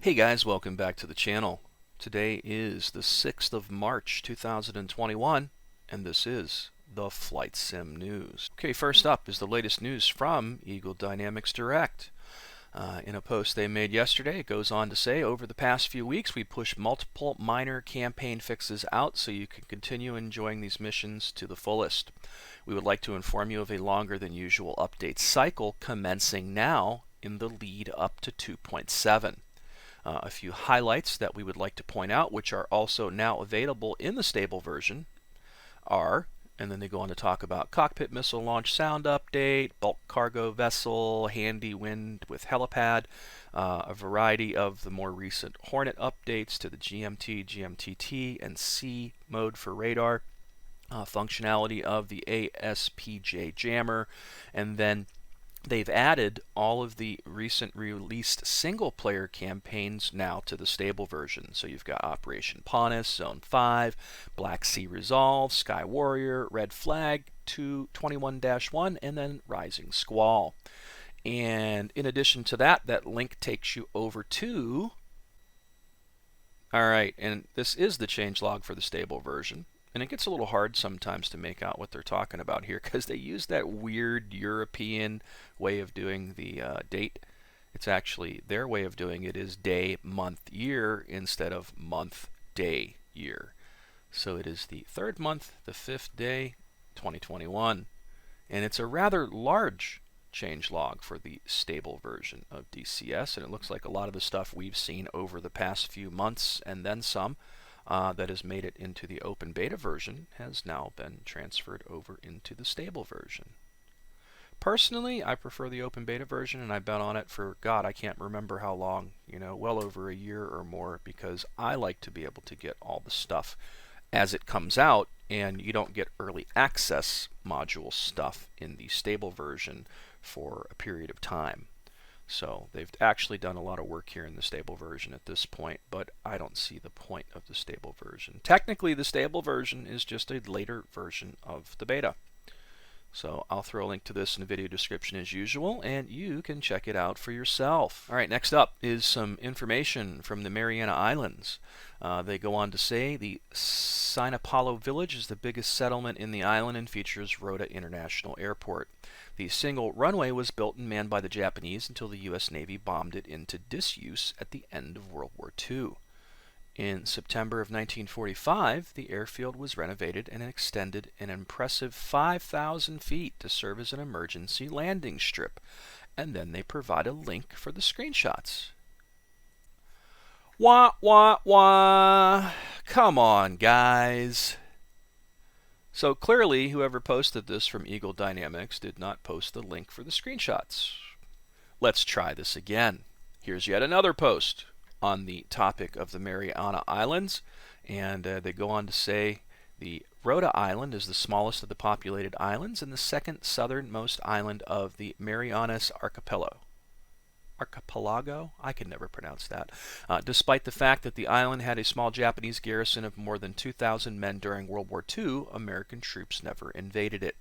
Hey guys, welcome back to the channel. Today is the 6th of March 2021 and this is the Flight Sim News. Okay, first up is the latest news from Eagle Dynamics Direct. In a post they made yesterday, it goes on to say, over the past few weeks we pushed multiple minor campaign fixes out so you can continue enjoying these missions to the fullest. We would like to inform you of a longer than usual update cycle commencing now in the lead up to 2.7. A few highlights that we would like to point out, which are also now available in the stable version, are, and then they go on to talk about cockpit missile launch sound update, bulk cargo vessel, handy wind with helipad, a variety of the more recent Hornet updates to the GMT, GMTT, and C mode for radar, functionality of the ASPJ jammer, and then they've added all of the recent released single-player campaigns now to the stable version. So you've got Operation Pawnus, Zone 5, Black Sea Resolve, Sky Warrior, Red Flag, 21-1, and then Rising Squall. And in addition to that, that link takes you over to... Alright, and this is the changelog for the stable version. And it gets a little hard sometimes to make out what they're talking about here because they use that weird European way of doing the date. It's actually, their way of doing it is day, month, year instead of month, day, year. So it is the 3rd month, the 5th day, 2021. And it's a rather large changelog for the stable version of DCS. And it looks like a lot of the stuff we've seen over the past few months and then some that has made it into the open beta version has now been transferred over into the stable version. Personally, I prefer the open beta version, and I've been on it for, God, I can't remember how long, well over a year or more, because I like to be able to get all the stuff as it comes out, and you don't get early access module stuff in the stable version for a period of time. So they've actually done a lot of work here in the stable version at this point, but I don't see the point of the stable version. Technically, the stable version is just a later version of the beta. So I'll throw a link to this in the video description as usual, and you can check it out for yourself. All right, next up is some information from the Mariana Islands. They go on to say the Sinapalo village is the biggest settlement in the island and features Rota International Airport. The single runway was built and manned by the Japanese until the U.S. Navy bombed it into disuse at the end of World War II. In September of 1945, the airfield was renovated and extended an impressive 5,000 feet to serve as an emergency landing strip. And then they provide a link for the screenshots. Wah, wah, wah. Come on, guys. So clearly, whoever posted this from Eagle Dynamics did not post the link for the screenshots. Let's try this again. Here's yet another post on the topic of the Mariana Islands, and they go on to say the Rota Island is the smallest of the populated islands and the second southernmost island of the Marianas Archipelago. I can never pronounce that. Despite the fact that the island had a small Japanese garrison of more than 2,000 men during World War II, American troops never invaded it.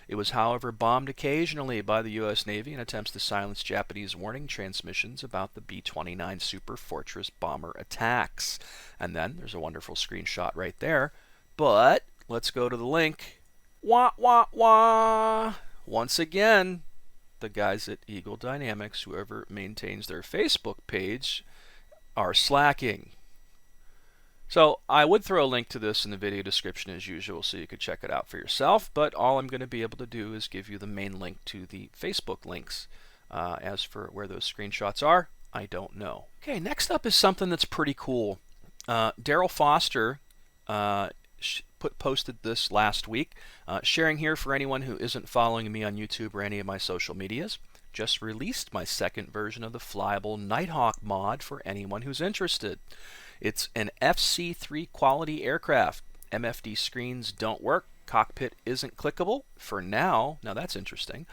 It was, however, bombed occasionally by the U.S. Navy in attempts to silence Japanese warning transmissions about the B-29 Super Fortress bomber attacks. And then there's a wonderful screenshot right there. But let's go to the link. Wah, wah, wah. Once again, the guys at Eagle Dynamics, whoever maintains their Facebook page, are slacking. So I would throw a link to this in the video description as usual so you could check it out for yourself, but all I'm going to be able to do is give you the main link to the Facebook links. As for where those screenshots are, I don't know. Okay, next up is something that's pretty cool. Daryl Foster posted this last week, sharing here for anyone who isn't following me on YouTube or any of my social medias. Just released my second version of the flyable Nighthawk mod for anyone who's interested. It's an FC3 quality aircraft. MFD screens don't work. Cockpit isn't clickable for now. Now that's interesting.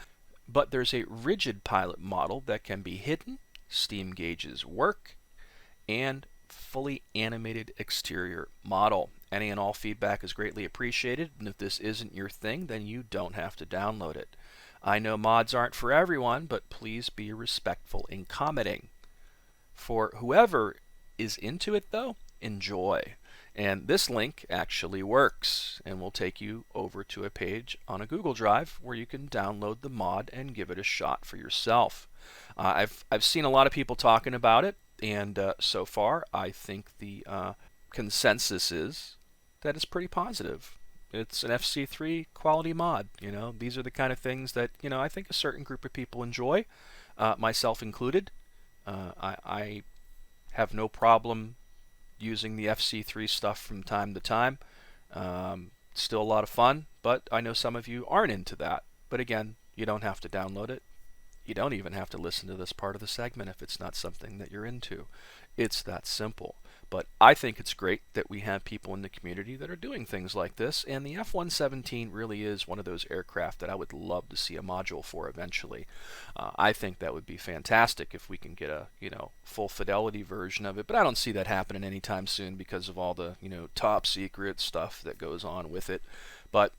But there's a rigid pilot model that can be hidden. Steam gauges work. And fully animated exterior model. Any and all feedback is greatly appreciated, and if this isn't your thing, then you don't have to download it. I know mods aren't for everyone, but please be respectful in commenting. For whoever is into it though, enjoy. And this link actually works and will take you over to a page on a Google Drive where you can download the mod and give it a shot for yourself. I've seen a lot of people talking about it, and so far I think the consensus is that it's pretty positive. It's an FC3 quality mod. These are the kind of things that I think a certain group of people enjoy, myself included. I have no problem using the FC3 stuff from time to time. Still a lot of fun, but I know some of you aren't into that. But again, you don't have to download it. You don't even have to listen to this part of the segment if it's not something that you're into. It's that simple. But I think it's great that we have people in the community that are doing things like this, and the F-117 really is one of those aircraft that I would love to see a module for eventually. I think that would be fantastic if we can get a full fidelity version of it, but I don't see that happening anytime soon because of all the top secret stuff that goes on with it. But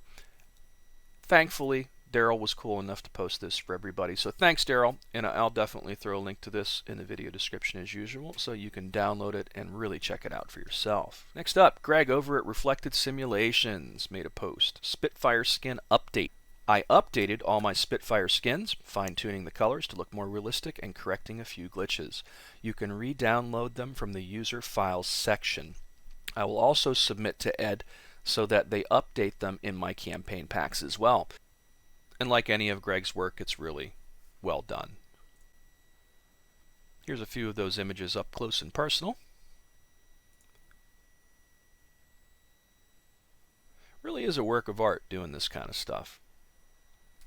thankfully, Daryl was cool enough to post this for everybody. So thanks, Daryl, and I'll definitely throw a link to this in the video description as usual so you can download it and really check it out for yourself. Next up, Greg over at Reflected Simulations made a post. Spitfire skin update. I updated all my Spitfire skins, fine-tuning the colors to look more realistic and correcting a few glitches. You can re-download them from the user files section. I will also submit to Ed so that they update them in my campaign packs as well. And like any of Greg's work, it's really well done. Here's a few of those images up close and personal. Really is a work of art doing this kind of stuff.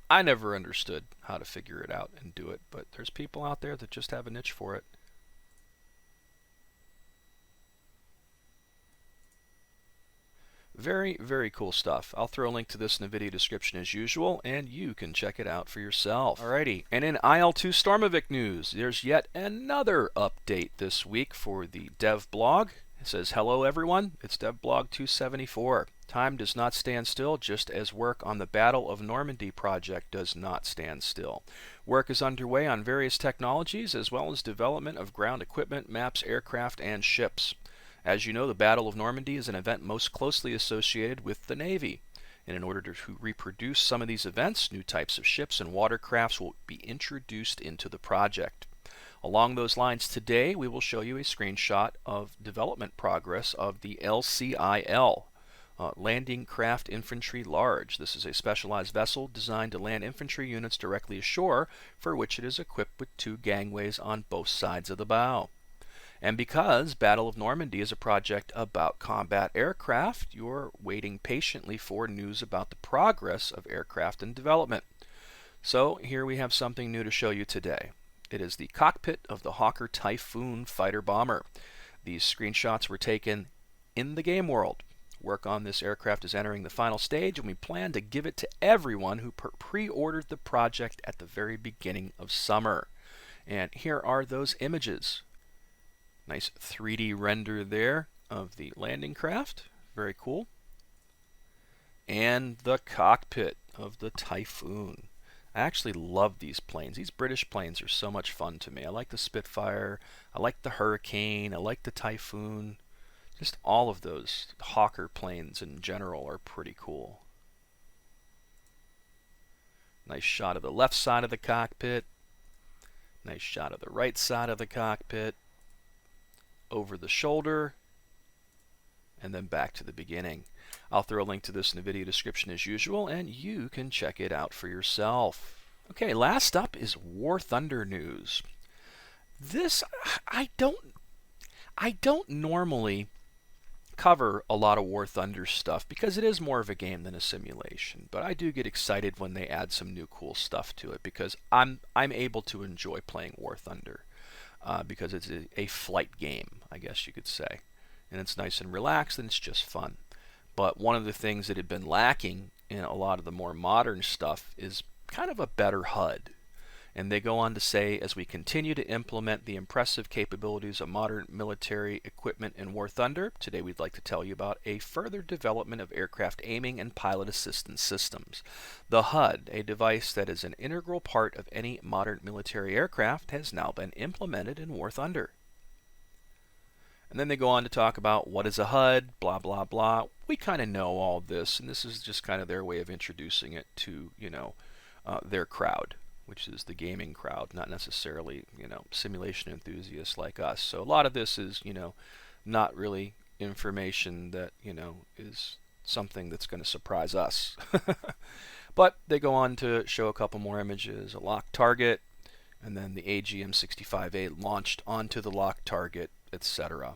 I never understood how to figure it out and do it, but there's people out there that just have a niche for it. Very, very cool stuff. I'll throw a link to this in the video description as usual, and you can check it out for yourself. Alrighty, and in IL-2 Stormovic news, there's yet another update this week for the dev blog. It says, hello everyone, it's devblog 274. Time does not stand still, just as work on the Battle of Normandy project does not stand still. Work is underway on various technologies, as well as development of ground equipment, maps, aircraft, and ships. As you know, the Battle of Normandy is an event most closely associated with the Navy. And in order to reproduce some of these events, new types of ships and watercrafts will be introduced into the project. Along those lines, today we will show you a screenshot of development progress of the LCIL, Landing Craft Infantry Large. This is a specialized vessel designed to land infantry units directly ashore, for which it is equipped with 2 gangways on both sides of the bow. And because Battle of Normandy is a project about combat aircraft, you're waiting patiently for news about the progress of aircraft and development. So here we have something new to show you today. It is the cockpit of the Hawker Typhoon fighter bomber. These screenshots were taken in the game world. Work on this aircraft is entering the final stage, and we plan to give it to everyone who pre-ordered the project at the very beginning of summer. And here are those images. Nice 3D render there of the landing craft. Very cool. And the cockpit of the Typhoon. I actually love these planes. These British planes are so much fun to me. I like the Spitfire. I like the Hurricane. I like the Typhoon. Just all of those Hawker planes in general are pretty cool. Nice shot of the left side of the cockpit. Nice shot of the right side of the cockpit. Over the shoulder, and then back to the beginning. I'll throw a link to this in the video description as usual, and you can check it out for yourself. Okay, last up is WarThunder news. This, I don't normally cover a lot of WarThunder stuff because it is more of a game than a simulation, but I do get excited when they add some new cool stuff to it because I'm able to enjoy playing WarThunder. Because it's a flight game, I guess you could say. And it's nice and relaxed, and it's just fun. But one of the things that had been lacking in a lot of the more modern stuff is kind of a better HUD. And they go on to say, as we continue to implement the impressive capabilities of modern military equipment in WarThunder, today we'd like to tell you about a further development of aircraft aiming and pilot assistance systems. The HUD, a device that is an integral part of any modern military aircraft, has now been implemented in WarThunder. And then they go on to talk about what is a HUD, blah, blah, blah. We kind of know all this, and this is just kind of their way of introducing it to, their crowd, which is the gaming crowd, not necessarily, simulation enthusiasts like us. So a lot of this is, not really information that, is something that's going to surprise us. But they go on to show a couple more images, a locked target, and then the AGM-65A launched onto the locked target, etc.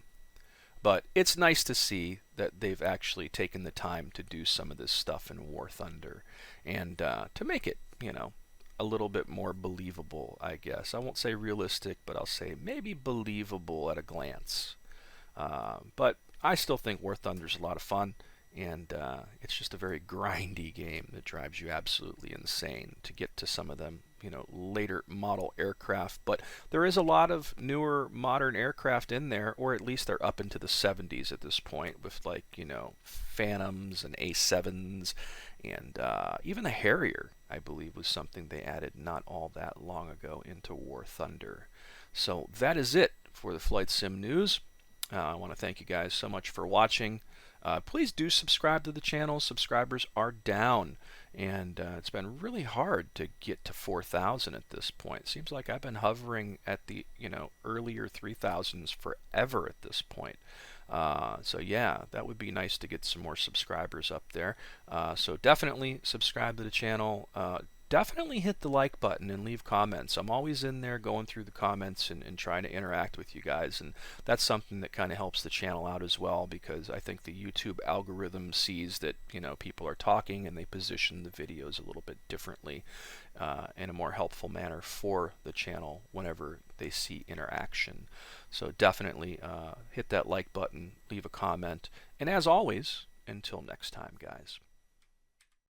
But it's nice to see that they've actually taken the time to do some of this stuff in WarThunder and to make it, a little bit more believable, I guess. I won't say realistic, but I'll say maybe believable at a glance. But I still think WarThunder's a lot of fun, and it's just a very grindy game that drives you absolutely insane to get to some of them, later model aircraft. But there is a lot of newer modern aircraft in there, or at least they're up into the 70s at this point, with like, Phantoms and A7s, and even the Harrier, I believe, was something they added not all that long ago into WarThunder. So that is it for the Flight Sim News. I want to thank you guys so much for watching. Please do subscribe to the channel. Subscribers are down, and it's been really hard to get to 4,000 at this point. Seems like I've been hovering at the earlier 3,000s forever at this point. So yeah, that would be nice to get some more subscribers up there. So definitely subscribe to the channel. Definitely hit the like button and leave comments. I'm always in there going through the comments and trying to interact with you guys, and that's something that kind of helps the channel out as well, because I think the YouTube algorithm sees that people are talking, and they position the videos a little bit differently in a more helpful manner for the channel whenever they see interaction. So definitely hit that like button, leave a comment, and as always, until next time, guys.